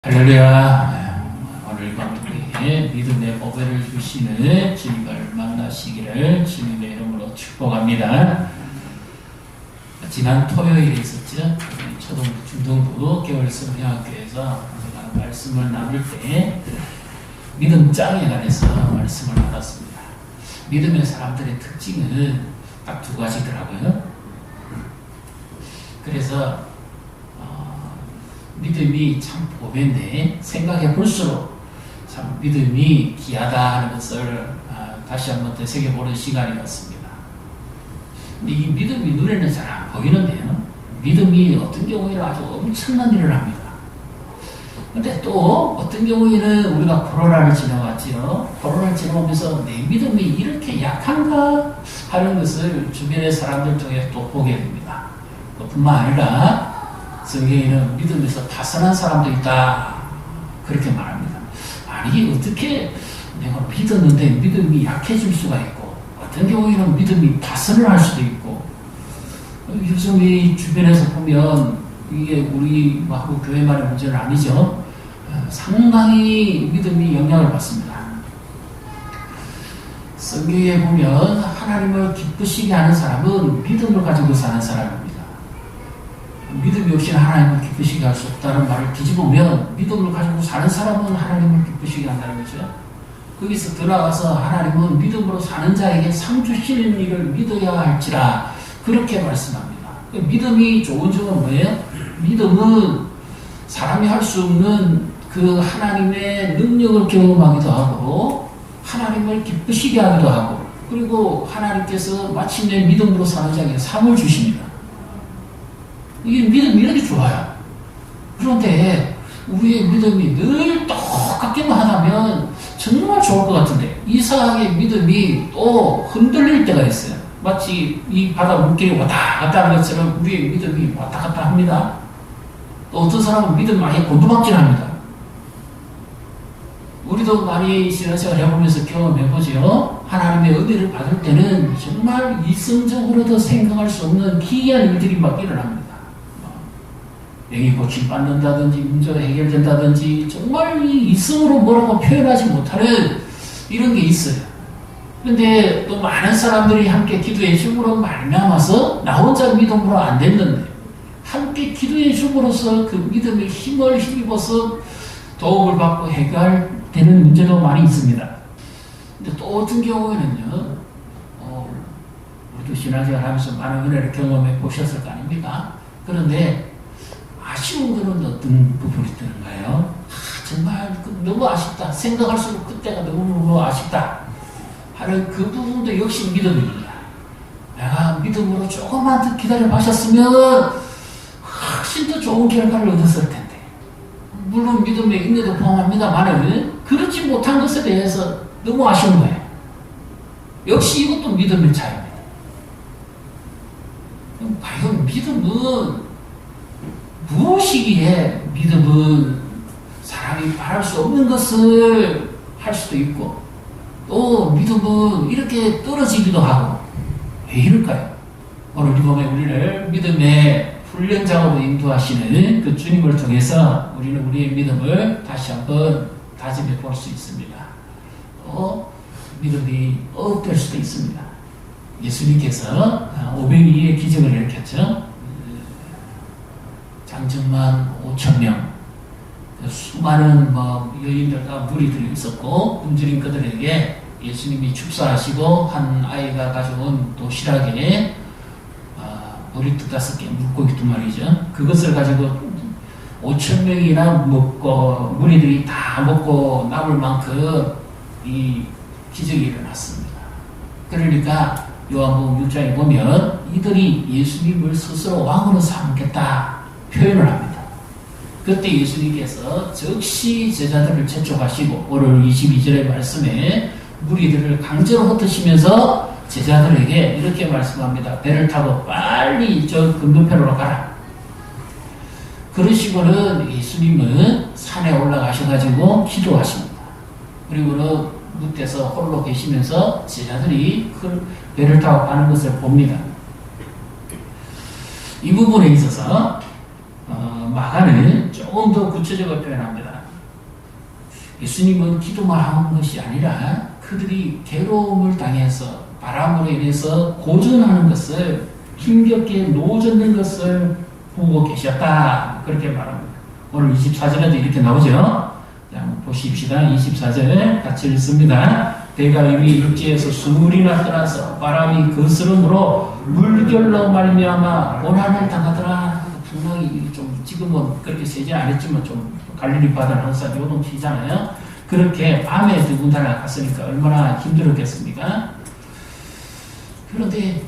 할렐루야. 오늘 밤 우리에게 믿음의 보배를 주시는 주님을 만나시기를 주님의 이름으로 축복합니다. 지난 토요일에 있었죠. 초등 중등부 겨울성경학교에서 말씀을 나눌 때 믿음 짱에 관해서 말씀을 나눴습니다. 믿음의 사람들의 특징은 딱 두 가지더라고요. 그래서 믿음이 참 보배인데 생각해 볼수록 참 믿음이 귀하다 하는 것을 다시 한번 되새겨보는 시간이었습니다. 근데 이 믿음이 눈에는 잘 안 보이는데요. 믿음이 어떤 경우에는 아주 엄청난 일을 합니다. 근데 또 어떤 경우에는 우리가 코로나를 지나왔지요. 코로나를 지나오면서 내 믿음이 이렇게 약한가 하는 것을 주변의 사람들 통해 또 보게 됩니다. 뿐만 아니라 성경에는 믿음에서 파산한 사람도 있다 그렇게 말합니다. 아니 어떻게 내가 믿었는데 믿음이 약해질 수가 있고 어떤 경우에는 믿음이 파산을 할 수도 있고 요즘 이 주변에서 보면 이게 우리하고 교회만의 문제는 아니죠. 상당히 믿음이 영향을 받습니다. 성경에 보면 하나님을 기쁘시게 하는 사람은 믿음을 가지고 사는 사람입니다. 믿음이 없이는 하나님을 기쁘시게 할 수 없다는 말을 뒤집으면 믿음을 가지고 사는 사람은 하나님을 기쁘시게 한다는 거죠. 거기서 더 나아가서 하나님은 믿음으로 사는 자에게 상 주시는 일을 믿어야 할지라 그렇게 말씀합니다. 믿음이 좋은 점은 뭐예요? 믿음은 사람이 할 수 없는 그 하나님의 능력을 경험하기도 하고 하나님을 기쁘시게 하기도 하고 그리고 하나님께서 마침내 믿음으로 사는 자에게 상을 주십니다. 이게 믿음이 이렇게 좋아요. 그런데 우리의 믿음이 늘 똑같게만 하다면 정말 좋을 것 같은데 이상하게 믿음이 또 흔들릴 때가 있어요. 마치 이 바다 물길이 왔다 갔다 하는 것처럼 우리의 믿음이 왔다 갔다 합니다. 또 어떤 사람은 믿음 많이 곤두박질합니다. 우리도 많이 신앙생활 해보면서 경험해보죠. 하나님의 은혜를 받을 때는 정말 이성적으로도 생각할 수 없는 기이한 일들이 막 일어납니다. 병이 고침받는다든지 문제가 해결된다든지 정말 이 이성으로 뭐라고 표현하지 못하는 이런 게 있어요. 그런데 또 많은 사람들이 함께 기도해 줌으로 말미암아서 나 혼자 믿음으로 안 됐는데 함께 기도해 줌으로써 그 믿음의 힘을 힘입어서 도움을 받고 해결되는 문제도 많이 있습니다. 근데 또 어떤 경우에는요, 우리도 신앙생활 하면서 많은 은혜를 경험해 보셨을 거 아닙니까? 그런데 아쉬운 거는 어떤 부분이 드는가요? 정말 너무 아쉽다. 생각할수록 그때가 너무 아쉽다. 하는 그 부분도 역시 믿음입니다. 내가 믿음으로 조금만 더 기다려 보셨으면 훨씬 더 좋은 결과를 얻었을 텐데. 물론 믿음의 인내도 포함합니다만 그렇지 못한 것에 대해서 너무 아쉬운 거예요. 역시 이것도 믿음의 차이입니다. 과연 믿음은 무엇이기에 믿음은 사람이 바랄 수 없는 것을 할 수도 있고 또 믿음은 이렇게 떨어지기도 하고 왜 이럴까요? 오늘 이 밤에 우리를 믿음의 훈련장으로 인도하시는 그 주님을 통해서 우리는 우리의 믿음을 다시 한번 다짐해 볼 수 있습니다. 또 믿음이 업될 수도 있습니다. 예수님께서 502의 기적을 일으켰죠. 장정만 5,000명 수많은 여인들과 무리들이 있었고 굶주린 그들에게 예수님이 축사하시고 한 아이가 가져온 도시락에 보리떡 5개 물고기 2마리죠. 그것을 가지고 5,000명이나 먹고 무리들이 다 먹고 남을 만큼 이 기적이 일어났습니다. 그러니까 요한복음 6장에 보면 이들이 예수님을 스스로 왕으로 삼겠다 표현을 합니다. 그때 예수님께서 즉시 제자들을 재촉하시고 오늘 22절의 말씀에 무리들을 강제로 흩으시면서 제자들에게 이렇게 말씀합니다. 배를 타고 빨리 저 건너편으로 가라. 그러시고는 예수님은 산에 올라가셔가지고 기도하십니다. 그리고는 뭇대서 홀로 계시면서 제자들이 그 배를 타고 가는 것을 봅니다. 이 부분에 있어서 마가는 조금 더 구체적으로 표현합니다. 예수님은 기도만 한 것이 아니라 그들이 괴로움을 당해서 바람으로 인해서 고전하는 것을 힘겹게 노젓는 것을 보고 계셨다. 그렇게 말합니다. 오늘 24절에도 이렇게 나오죠. 자, 한번 보십시다. 24절 같이 읽습니다. 대가 이미 육지에서 수물이나 떠나서 바람이 거스름으로 물결로 말미암아 고난을 당하더라. 분명히 좀 지금은 그렇게 세지 않았지만 좀 갈릴리 바다는 항상 요동치잖아요. 그렇게 밤에 두 군데나 갔으니까 얼마나 힘들었겠습니까? 그런데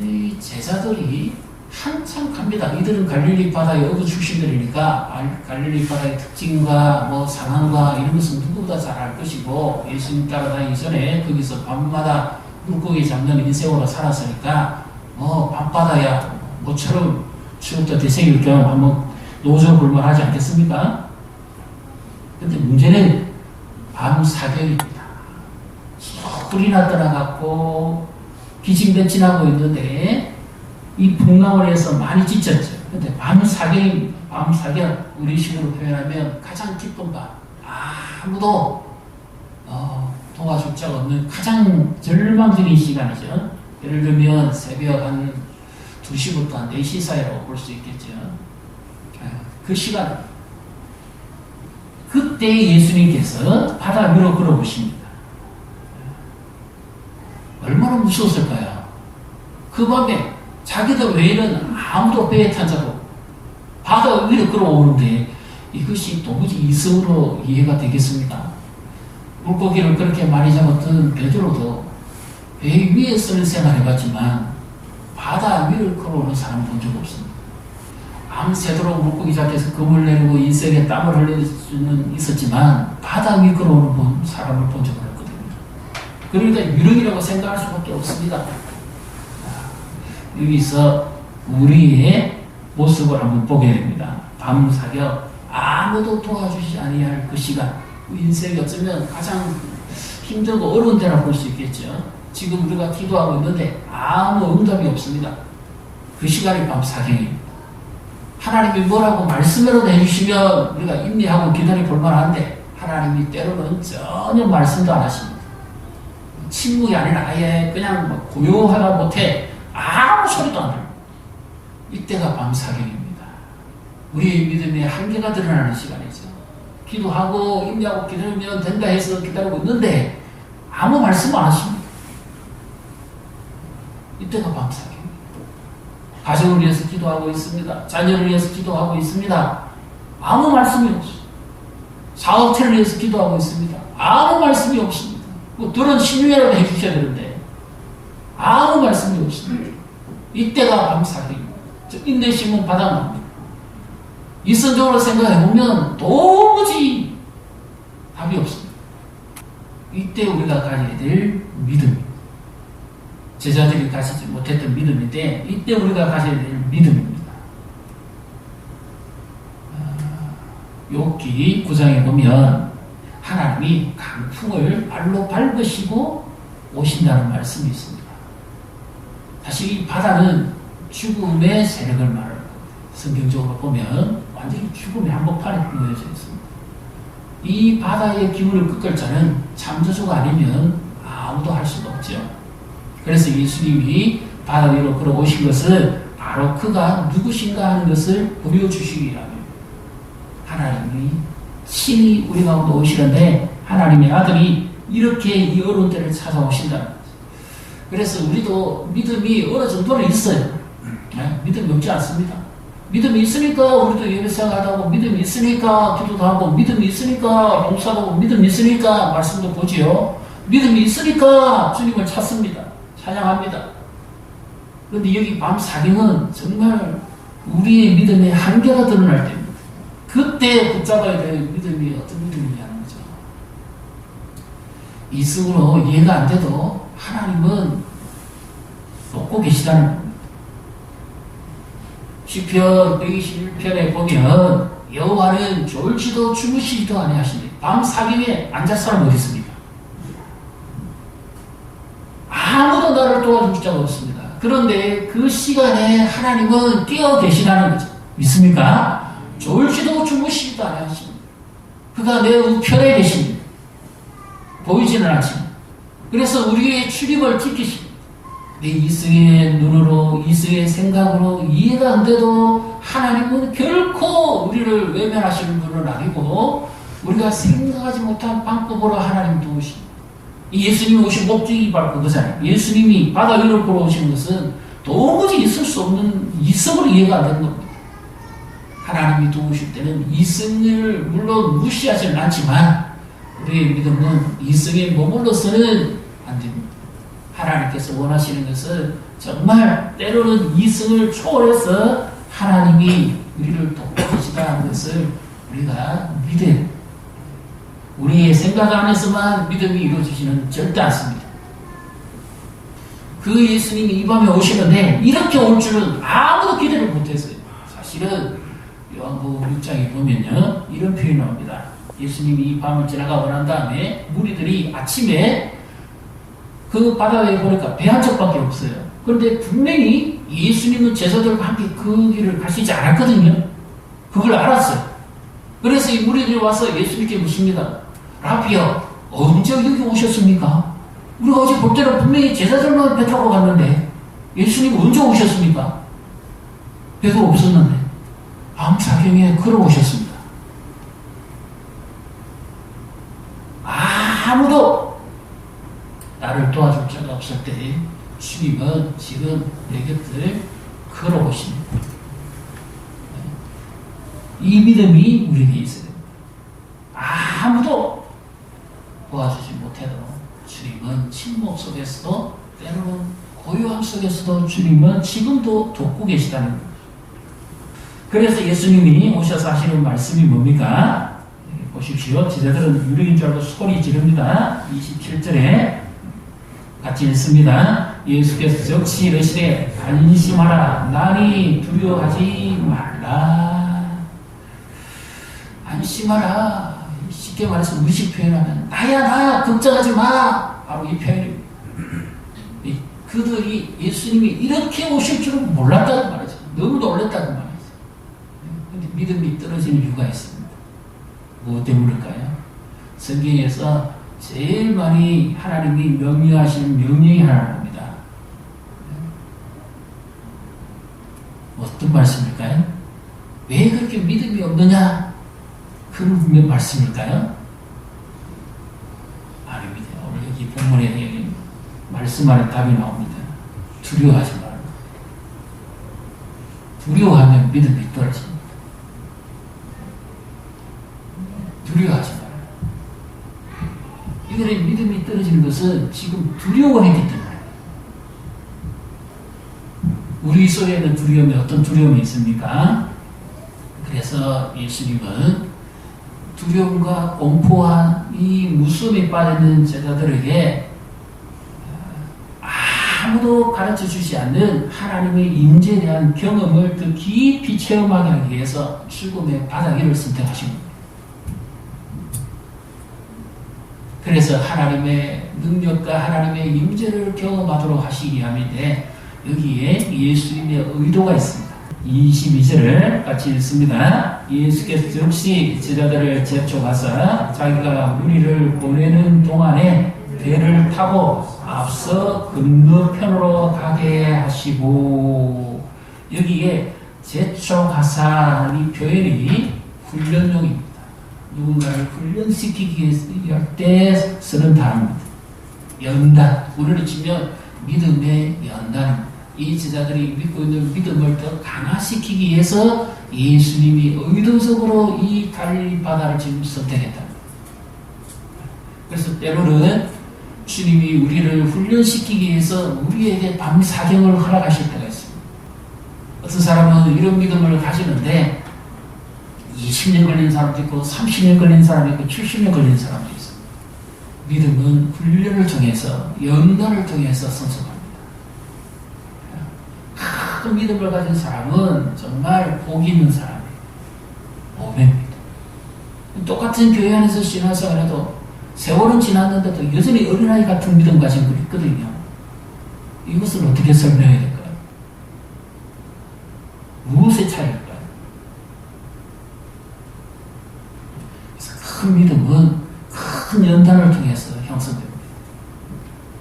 이 제자들이 한참 갑니다. 이들은 갈릴리 바다의 어부 출신들이니까 갈릴리 바다의 특징과 뭐 상황과 이런 것은 누구보다 잘 알 것이고 예수님 따라다니기 전에 거기서 밤마다 물고기 잡는 인생으로 살았으니까 밤바다야 모처럼 추웠다 대생일 경험 한번 노조 볼만하지 않겠습니까? 근데 문제는 밤 사경입니다. 불이나 떠나갖고 기진변진하고 있는데 이 풍랑을 해서 많이 지쳤죠. 근데 밤 사경입니다. 밤 사경, 우리 식으로 표현하면 가장 기쁜 밤. 아무도 도와줄 자가 없는 가장 절망적인 시간이죠. 예를 들면 새벽 한 2시부터 한 4시 사이라고 볼 수 있겠죠. 그 시간, 그때 예수님께서 바다 위로 걸어오십니다. 얼마나 무서웠을까요? 그 밤에 자기들 외에는 아무도 배에 탄 자도 바다 위로 걸어오는데 이것이 도무지 이성으로 이해가 되겠습니까? 물고기를 그렇게 많이 잡았던 베드로도 배 위에 쓰는 생활을 해봤지만 바다 위를 걸어오는 사람 본 적 없습니다. 밤새도록 물고기 잡기에서 금을 내리고 인생에 땀을 흘릴 수는 있었지만 바다 위 걸어오는 사람을 본 적은 없거든요. 그러니까 유령이라고 생각할 수밖에 없습니다. 여기서 우리의 모습을 한번 보게 됩니다. 밤 사격, 아무도 도와주지 아니할 그 시간, 인생이 어쩌면 가장 힘들고 어려운 때라 볼 수 있겠죠. 지금 우리가 기도하고 있는데 아무 응답이 없습니다. 그 시간이 밤 사경입니다. 하나님이 뭐라고 말씀으로 해주시면 우리가 인내하고 기다려 볼 만한데 하나님이 때로는 전혀 말씀도 안 하십니다. 침묵이 아니라 아예 그냥 뭐 고요하다 못해 아무 소리도 안 해요. 이때가 밤 사경입니다. 우리의 믿음의 한계가 드러나는 시간이죠. 기도하고 인내하고 기다리면 된다 해서 기다리고 있는데 아무 말씀 안 하십니다. 이때가 밤 사경입니다. 가정을 위해서 기도하고 있습니다. 자녀를 위해서 기도하고 있습니다. 아무 말씀이 없습니다. 사업체를 위해서 기도하고 있습니다. 아무 말씀이 없습니다. 들은 신유회라도 해주셔야 되는데 아무 말씀이 없습니다. 이때가 밤 사경입니다. 인내심은 바닥납니다. 이성적으로 생각해보면 도무지 답이 없습니다. 이때 우리가 가져야 될 믿음입니다. 제자들이 가지지 못했던 믿음인데 이때 우리가 가져야 될 믿음입니다. 욥기 9장에 보면 하나님이 강풍을 발로 밟으시고 오신다는 말씀이 있습니다. 사실 이 바다는 죽음의 세력을 말하는 겁니다. 성경적으로 보면 완전히 죽음의 한복판에 놓여져 있습니다. 이 바다의 기운을 꺾을 자는 창조주가 아니면 아무도 할 수가 없죠. 그래서 예수님이 바다 위로 걸어오신 것은 바로 그가 누구신가 하는 것을 보여주시기 위함입니다. 하나님이 신이 우리 가운데 오시는데 하나님의 아들이 이렇게 이 어려운 때를 찾아오신다는 거죠. 그래서 우리도 믿음이 어느 정도는 있어요. 믿음이 없지 않습니다. 믿음이 있으니까 우리도 예배생활하고 믿음이 있으니까 기도도 하고 믿음이 있으니까 봉사도 하고 믿음이 있으니까 말씀도 보지요. 믿음이 있으니까 주님을 찾습니다. 찬양합니다. 그런데 여기 밤 사경은 정말 우리의 믿음의 한계가 드러날 때입니다. 그때 붙잡아야 될 믿음이 어떤 믿음이냐는 거죠. 이승으로 이해가 안 돼도 하나님은 돕고 계시다는 겁니다. 시편 121편에 보면 여호와는 졸지도 주무시지도 아니하시니 밤 사경에 앉을 사람 어디 있습니까? 아무도 나를 도와줄 자가 없습니다. 그런데 그 시간에 하나님은 깨어 계시다는 거죠. 믿습니까? 졸지도 주무시지도 아니하십니다. 그가 내 우편에 계십니다. 보이지는 않지만. 그래서 우리의 출입을 지키십니다. 내 이승의 눈으로, 이승의 생각으로 이해가 안 돼도 하나님은 결코 우리를 외면하시는 분은 아니고 우리가 생각하지 못한 방법으로 하나님 도우십니다. 예수님이 오신 목적이 바로 그거잖아요. 예수님이 바다 위를 걸어오신 것은 도무지 있을 수 없는 이성으로 이해가 안 되는 겁니다. 하나님이 도우실 때는 이성을 물론 무시하지는 않지만 우리의 믿음은 이성에 머물러서는 안 됩니다. 하나님께서 원하시는 것은 정말 때로는 이성을 초월해서 하나님이 우리를 돕으시다는 것을 우리가 믿어야 됩니다. 우리의 생각 안에서만 믿음이 이루어지지는 절대 않습니다. 그 예수님이 이 밤에 오시는데 이렇게 올 줄은 아무도 기대를 못했어요. 사실은 요한복음 6장에 보면요 이런 표현이 나옵니다. 예수님이 이 밤을 지나가고 난 다음에 무리들이 아침에 그 바다에 보니까 배 한 척밖에 없어요. 그런데 분명히 예수님은 제자들과 함께 그 길을 가시지 않았거든요. 그걸 알았어요. 그래서 이 무리들이 와서 예수님께 묻습니다. 라비여, 언제 여기 오셨습니까? 우리가 어제 볼 때는 분명히 제자들만 배 타고 갔는데 예수님 언제 오셨습니까? 배도 없었는데 밤사경에 걸어오셨습니다. 아무도 나를 도와줄 자가 없을 때 주님은 지금 내 곁을 걸어오십니다. 이 믿음이 우리에게 있어요. 아무도 도와주지 못해도 주님은 침묵 속에서도 때로는 고요함 속에서도 주님은 지금도 돕고 계시다는 거예요. 그래서 예수님이 오셔서 하시는 말씀이 뭡니까? 보십시오. 제자들은 유령인 줄 알고 소리 지릅니다. 27절에 같이 읽습니다. 예수께서 역시 이르시되 안심하라. 나니 두려워하지 말라. 안심하라. 쉽게 말해서 우리식 표현하면 나야 나 걱정하지 마. 바로 이 표현입니다. 그들이 예수님이 이렇게 오실 줄은 몰랐다는 말이죠. 너무 놀랐다는 말이죠. 그런데 믿음이 떨어지는 이유가 있습니다. 무엇 때문일까요? 성경에서 제일 많이 하나님이 명령하시는 명령이 하나입니다. 어떤 말씀일까요? 왜 그렇게 믿음이 없느냐? 그런 말씀일까요? 아닙니다. 오늘 여기 본문에 말씀 안에 답이 나옵니다. 두려워하지 말라. 두려워하면 믿음이 떨어집니다. 두려워하지 말라. 이들의 믿음이 떨어지는 것은 지금 두려워했기 때문에. 우리 속에는 두려움이 어떤 두려움이 있습니까? 그래서 예수님은 두려움과 공포와 이 무서움에 빠져있는 제자들에게 아무도 가르쳐 주지 않는 하나님의 임재에 대한 경험을 더 깊이 체험하게 하기 위해서 죽음의 바다기를 선택하십니다. 그래서 하나님의 능력과 하나님의 임재를 경험하도록 하시기 위함인데 여기에 예수님의 의도가 있습니다. 22절을 같이 읽습니다. 예수께서 역시 제자들을 재촉하사 자기가 무리를 보내는 동안에 배를 타고 앞서 건너편으로 가게 하시고 여기에 재촉하사 이 표현이 훈련용입니다. 누군가를 훈련시키기 위해서 할 때 쓰는 단어입니다. 연단, 우리를 치면 믿음의 연단입니다. 이 제자들이 믿고 있는 믿음을 더 강화시키기 위해서 예수님이 의도적으로 이 갈릴리 바다를 지금 선택했다. 그래서 때로는 주님이 우리를 훈련시키기 위해서 우리에게 밤사경을 허락하실 때가 있습니다. 어떤 사람은 이런 믿음을 가지는데 20년 걸린 사람도 있고 30년 걸린 사람도 있고 70년 걸린 사람도 있습니다. 믿음은 훈련을 통해서 연단을 통해서 성숙합니다. 큰 믿음을 가진 사람은 정말 복 있는 사람이에요. 오매입니다. 똑같은 교회 안에서 신앙생활 해도 세월은 지났는데도 여전히 어린아이 같은 믿음 가진 분이 있거든요. 이것을 어떻게 설명해야 될까요? 무엇의 차이일까요? 큰 믿음은 큰 연단을 통해서 형성됩니다.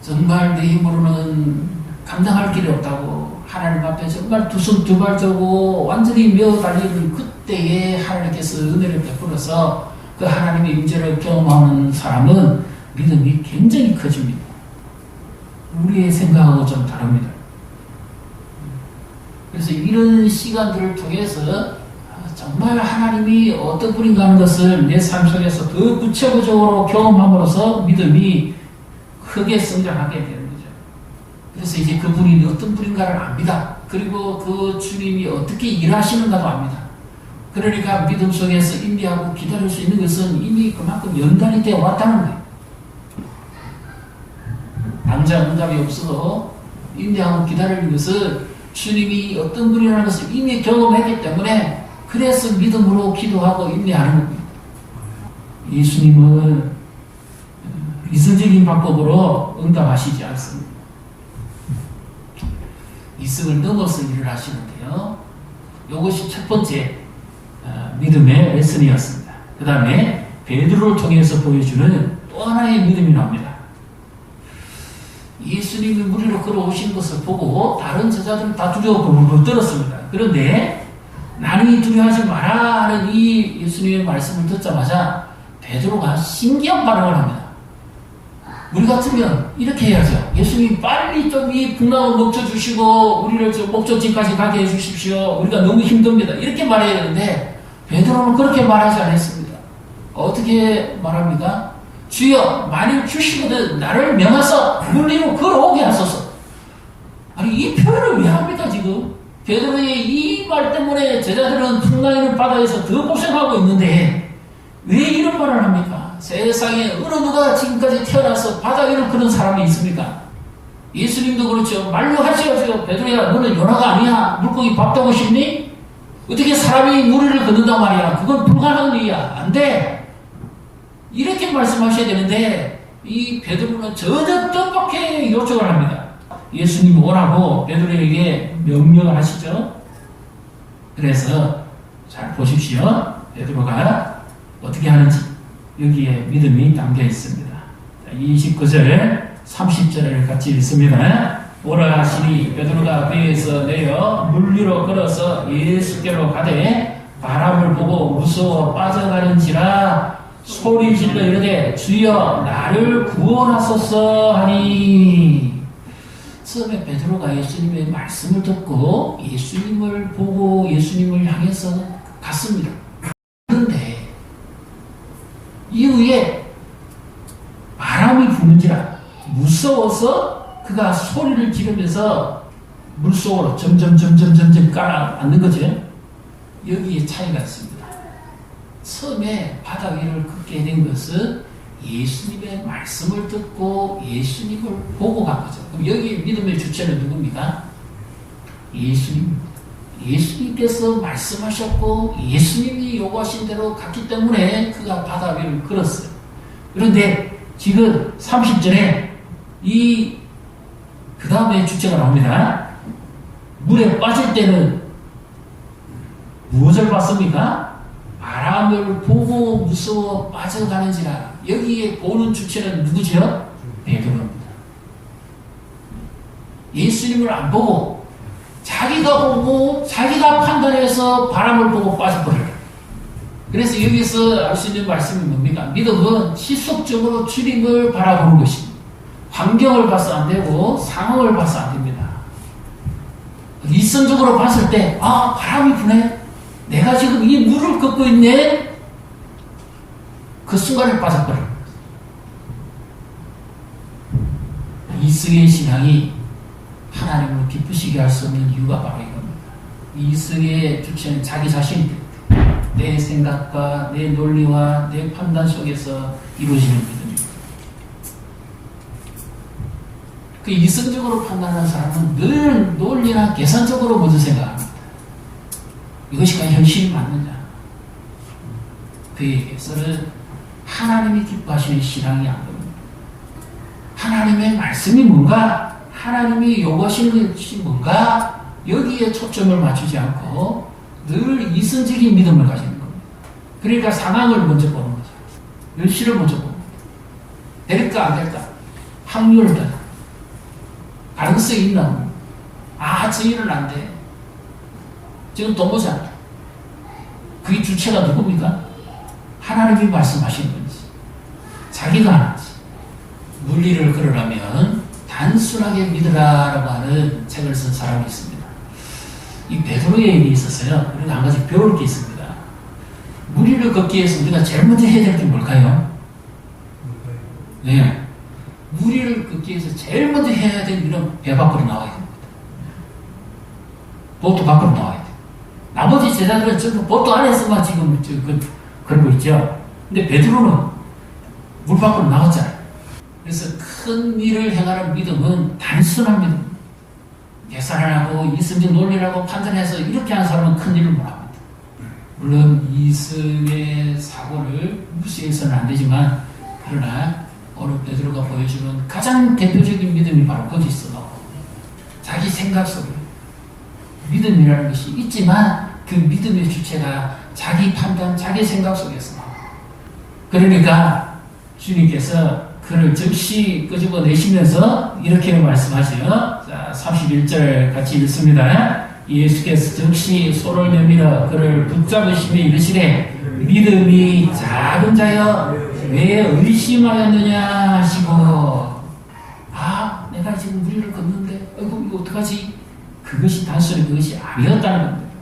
정말 내 힘으로는 감당할 길이 없다고 하나님 앞에 정말 두 손 두 발 저고 완전히 메어 달리는 그때에 하나님께서 은혜를 베풀어서 그 하나님의 임재를 경험하는 사람은 믿음이 굉장히 커집니다. 우리의 생각하고 좀 다릅니다. 그래서 이런 시간들을 통해서 정말 하나님이 어떤 분인가 하는 것을 내 삶 속에서 더 구체적으로 경험함으로써 믿음이 크게 성장하게 되는 거죠. 그래서 이제 그분이 어떤 분인가를 압니다. 그리고 그 주님이 어떻게 일하시는가도 압니다. 그러니까 믿음 속에서 인내하고 기다릴 수 있는 것은 이미 그만큼 연단이 되어 왔다는 거예요. 당장 응답이 없어도 인내하고 기다리는 것은 주님이 어떤 분이라는 것을 이미 경험했기 때문에 그래서 믿음으로 기도하고 인내하는 겁니다. 예수님은 이성적인 방법으로 응답하시지 않습니다. 이성을 넘어서 일을 하시는데요. 이것이 첫 번째 믿음의 레슨이었습니다. 그 다음에 베드로를 통해서 보여주는 또 하나의 믿음이 나옵니다. 예수님이 무리로 걸어오신 것을 보고 다른 제자들은 다 두려워 벌벌 떨었습니다. 그런데 나는 두려워하지 마라 하는 이 예수님의 말씀을 듣자마자 베드로가 신기한 반응을 합니다. 우리 같으면 이렇게 해야죠. 예수님 빨리 좀 이 풍랑을 멈춰주시고 우리를 저 목적지까지 가게 해주십시오. 우리가 너무 힘듭니다. 이렇게 말해야 되는데 베드로는 그렇게 말하지 않았습니다. 어떻게 말합니까? 주여 만일 주시거든 나를 명하사 물 위로 걸어오게 하소서. 아니 이 표현을 왜 합니까 지금? 베드로의 이 말 때문에 제자들은 풍랑이는 바다에서 더 고생하고 있는데 왜 이런 말을 합니까? 세상에 어느 누가 지금까지 태어나서 바다 위를 그런 사람이 있습니까? 예수님도 그렇죠. 말로 하셔야죠. 베드로야 너는 요나가 아니야. 물고기 밥 떠고 싶니? 어떻게 사람이 무리를 걷는단 말이야. 그건 불가능한 일이야. 안 돼. 이렇게 말씀하셔야 되는데 이 베드로는 전혀 뜻밖의 요청을 합니다. 예수님 오라고 베드로에게 명령을 하시죠. 그래서 잘 보십시오. 베드로가 어떻게 하는지 여기에 믿음이 담겨 있습니다. 29절 30절을 같이 읽습니다. 오라 하시니 베드로가 배에서 내려 물 위로 걸어서 예수께로 가되 바람을 보고 무서워 빠져가는지라 소리 질러 이르되 주여 나를 구원하소서 하니. 처음에 베드로가 예수님의 말씀을 듣고 예수님을 보고 예수님을 향해서 갔습니다. 그런데 이후에 바람이 부는지라 무서워서 그가 소리를 지르면서 물속으로 점점 깔아앉는 거죠. 여기에 차이가 있습니다. 처음에 바다 위를 걷게 된 것은 예수님의 말씀을 듣고 예수님을 보고 간 거죠. 그럼 여기 믿음의 주체는 누굽니까? 예수님께서 말씀하셨고 예수님이 요구하신 대로 갔기 때문에 그가 바다 위를 걸었어요. 그런데 지금 30절에 그 다음에 주체가 나옵니다. 물에 빠질 때는 무엇을 봤습니까? 바람을 보고 무서워 빠져가는지라. 여기에 보는 주체는 누구죠? 베드로입니다. 예수님을 안 보고 자기가 보고 자기가 판단해서 바람을 보고 빠져버려요. 그래서 여기서 알 수 있는 말씀이 뭡니까? 믿음은 지속적으로 주님을 바라보는 것입니다. 환경을 봐서 안 되고 상황을 봐서 안 됩니다. 이성적으로 봤을 때 바람이 부네. 내가 지금 이 물을 걷고 있네. 그 순간에 빠져버려요. 이성의 신앙이 하나님을 기쁘시게 할 수 없는 이유가 바로 이겁니다. 이성의 주체는 자기 자신입니다. 내 생각과 내 논리와 내 판단 속에서 이루어지는 믿음입니다. 그 이성적으로 판단하는 사람은 늘 논리나 계산적으로 먼저 생각합니다. 이것이 과연 현실이 맞느냐? 그에게서는 하나님이 기뻐하시는 신앙이 안 됩니다. 하나님의 말씀이 뭔가, 하나님이 요구하시는 것이 뭔가, 여기에 초점을 맞추지 않고 늘 이성적인 믿음을 가지는 겁니다. 그러니까 상황을 먼저 보는 거죠. 이걸 실험을 좀 될까 안 될까? 확률을 따라 가능성이 있나? 저희는 안 돼. 지금 돈 모자라. 그게 주체가 누굽니까? 하나님이 말씀하시는 건지 자기가 하는지. 물리를 걸으라면 단순하게 믿으라라고 하는 책을 쓴 사람이 있습니다. 이 베드로의 일이 있었어요. 우리가 한 가지 배울 게 있습니다. 물리를 걷기 위해서 우리가 제일 먼저 해야 될 게 뭘까요? 네. 물리를 걷기 위해서 제일 먼저 해야 될 일은 배 밖으로 나와야 됩니다. 보트 밖으로 나와야 돼요. 나머지 제자들은 전부 보트 안에서만 지금 걸고 있죠. 근데 베드로는 물 밖으로 나왔잖아요. 그래서 큰 일을 행하는 믿음은 단순한 믿음. 계산을 하고 이성적 논리라고 판단해서 이렇게 하는 사람은 큰 일을 못합니다. 물론 이성의 사고를 무시해서는 안 되지만, 그러나 오늘 베드로가 보여주는 가장 대표적인 믿음이 바로 거기 있어 나오고, 자기 생각 속에 믿음이라는 것이 있지만 그 믿음의 주체가 자기 판단, 자기 생각 속에서 나와요. 그러니까 주님께서 그를 즉시 끄집어내시면서 이렇게 말씀하죠. 자, 31절 같이 읽습니다. 예수께서 즉시 손을 내밀어 그를 붙잡으시며 이르시되 믿음이 작은 자여 왜 의심하였느냐 하시고, 내가 지금 무리를 걷는데 이거 어떡하지? 그것이 단순히 그것이 아니었다는 겁니다.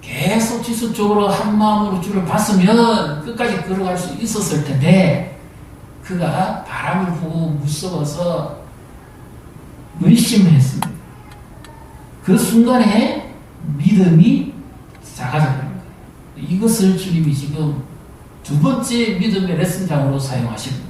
계속 지속적으로 한 마음으로 주를 봤으면 끝까지 걸어갈 수 있었을 텐데, 그가 바람을 보고 무서워서 의심했습니다. 그 순간에 믿음이 작아졌습니다. 이것을 주님이 지금 두 번째 믿음의 레슨장으로 사용하십니다.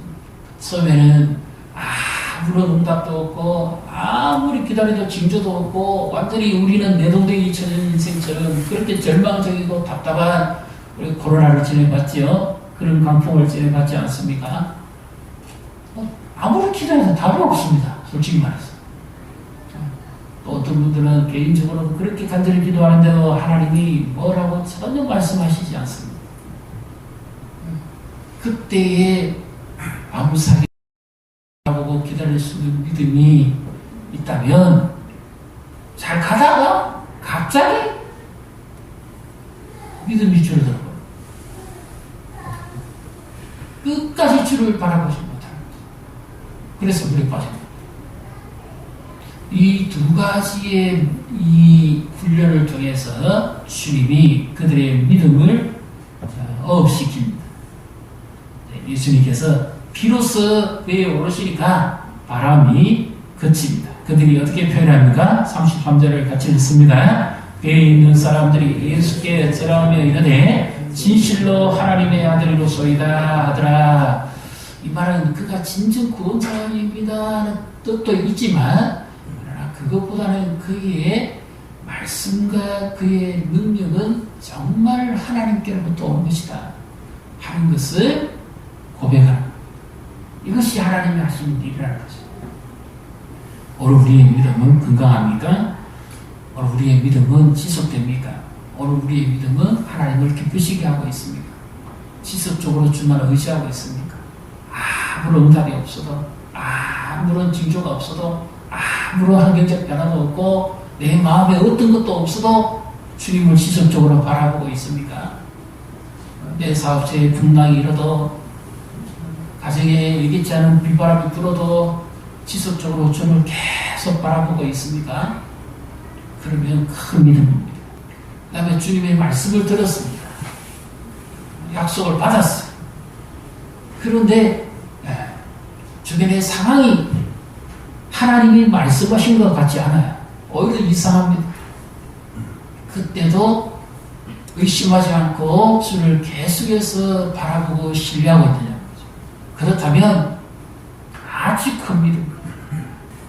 처음에는 아무런 응답도 없고 아무리 기다려도 징조도 없고 완전히 우리는 내동댕이 쳐진 인생처럼 그렇게 절망적이고 답답한 우리 코로나를 지내봤죠. 그런 강풍을 지내봤지 않습니까? 아무리 기다려도 답이 없습니다. 솔직히 말해서. 또 어떤 분들은 개인적으로 그렇게 간절히 기도하는데도 하나님이 뭐라고 전혀 말씀하시지 않습니다. 그때에 아무 사기 보고 기다릴 수 있는 믿음이 있다면, 잘 가다가 갑자기 믿음이 줄어들어요. 끝까지 주를 바라보지 못합니다. 그래서 물에 빠집니다. 이 두 가지의 이 훈련을 통해서 주님이 그들의 믿음을 어업시킵니다. 예수님께서 비로소 배에 오르시니까 바람이 그칩니다. 그들이 어떻게 표현합니까? 33절을 같이 읽습니다. 배에 있는 사람들이 예수께 절하며 이르되 진실로 하나님의 아들이로소이다 하더라. 이 말은 그가 진정 구원자입니다 하는 뜻도 있지만, 그러나 그것보다는 그의 말씀과 그의 능력은 정말 하나님께로부터 온 것이다 하는 것을 고백합니다. 이것이 하나님이 하시는 일이라는 거죠. 오늘 우리의 믿음은 건강합니까? 오늘 우리의 믿음은 지속됩니까? 오늘 우리의 믿음은 하나님을 기쁘시게 하고 있습니까? 지속적으로 주만 의지하고 있습니까? 아무런 응답이 없어도, 아무런 징조가 없어도, 아무런 환경적 변화도 없고, 내 마음에 어떤 것도 없어도 주님을 지속적으로 바라보고 있습니까? 내 사업체에 풍랑이 일어도, 가정에 예기치 않은 빗바람이 불어도 지속적으로 주를 계속 바라보고 있습니까? 그러면 큰 믿음입니다. 그 다음에 주님의 말씀을 들었습니다. 약속을 받았어요. 그런데 주변의 상황이 하나님이 말씀하신 것 같지 않아요. 오히려 이상합니다. 그때도 의심하지 않고 주를 계속해서 바라보고 신뢰하고 있느냐. 그렇다면 아주 큰 믿음.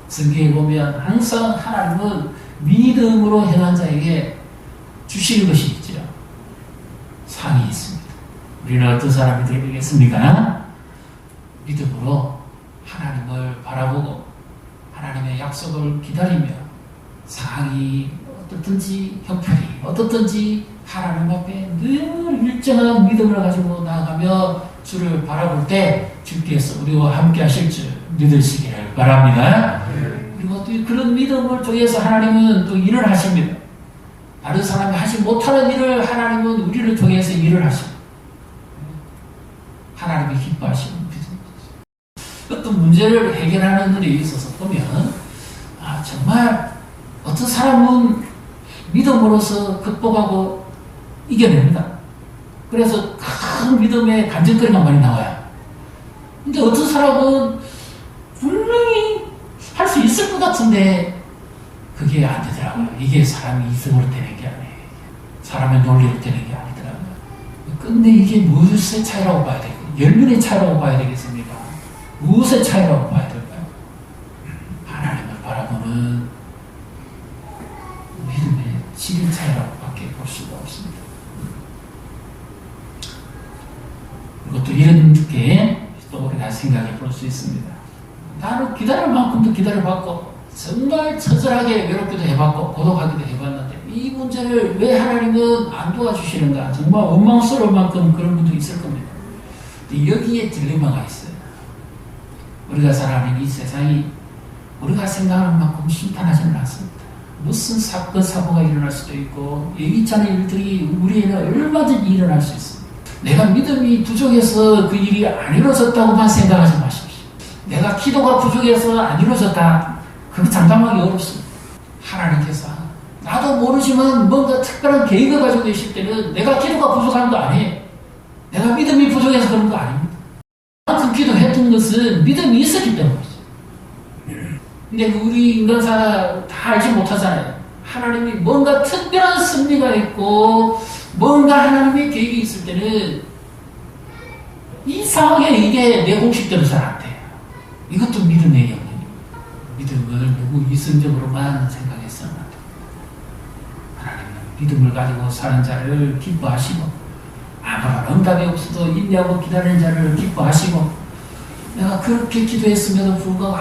성경에 보면 항상 하나님은 믿음으로 행한 자에게 주시는 것이 있죠. 상이 있습니다. 우리는 어떤 사람이 되겠습니까? 믿음으로 하나님을 바라보고 하나님의 약속을 기다리며 상황이 어떻든지 형편이 어떻든지 하나님 앞에 늘 일정한 믿음을 가지고 나아가며 주를 바라볼 때 주께서 우리와 함께 하실 줄 믿으시기를 바랍니다. 그리고 또 그런 믿음을 통해서 하나님은 또 일을 하십니다. 다른 사람이 하지 못하는 일을 하나님은 우리를 통해서 일을 하십니다. 하나님이 기뻐하시는 믿음. 어떤 문제를 해결하는 일에 있어서 보면 정말 어떤 사람은 믿음으로서 극복하고 이겨냅니다. 그래서 큰 믿음의 간증거리가 많이 나와요. 근데 어떤 사람은 분명히 할 수 있을 것 같은데 그게 안 되더라고요. 이게 사람이 이성으로 되는 게 아니에요. 사람의 논리로 되는 게 아니더라고요. 근데 이게 무엇의 차이라고 봐야 되겠어요? 열면의 차이라고 봐야 되겠습니까? 무엇의 차이라고 봐야 될까요? 하나님을 바라보는 믿음의 질의 차이라고 밖에 볼 수가 없습니다. 그리고 또 이런 게 또 우리가 생각해 볼 수 있습니다. 나는 기다릴 만큼도 기다려봤고 정말 처절하게 외롭기도 해봤고 고독하기도 해봤는데 이 문제를 왜 하나님은 안 도와주시는가 정말 원망스러울 만큼 그런 분도 있을 겁니다. 여기에 딜레마가 있어요. 우리가 살아가는 이 세상이 우리가 생각하는 만큼 순탄하지는 않습니다. 무슨 사건 사고가 일어날 수도 있고 예기치 않은 일들이 우리에는 얼마든지 일어날 수 있습니다. 내가 믿음이 부족해서 그 일이 안 이루어졌다고만 생각하지 마십시오. 내가 기도가 부족해서 안 이루어졌다. 그거 장담하기 어렵습니다. 하나님께서 나도 모르지만 뭔가 특별한 계획을 가지고 계실 때는 내가 기도가 부족한 거 아니에요. 내가 믿음이 부족해서 그런 거 아닙니다. 그 기도했던 것은 믿음이 있었기 때문이죠. 근데 우리 인간사 다 알지 못하잖아요. 하나님이 뭔가 특별한 승리가 있고 뭔가 하나님의 계획이 있을 때는 이상하게 이게 내 공식대로 잘 안 돼요. 이것도 믿음의 영역입니다. 믿음을 누구 이성적으로만 생각해서는 안 됩니다. 하나님은 믿음을 가지고 사는 자를 기뻐하시고 아무런 응답이 없어도 인내하고 기다리는 자를 기뻐하시고 내가 그렇게 기도했음에도 불구하고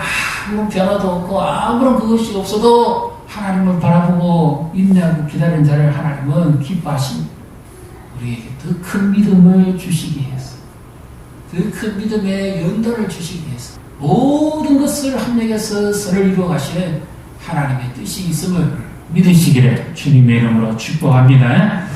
아무런 변화도 없고 아무런 그것이 없어도 하나님을 바라보고 인내하고 기다리는 자를 하나님은 기뻐하십니다. 우리에게 더 큰 믿음을 주시기 위해서 더 큰 믿음의 연단을 주시기 위해서 모든 것을 합력해서 선을 이루어 가시는 하나님의 뜻이 있음을 믿으시기를 주님의 이름으로 축복합니다.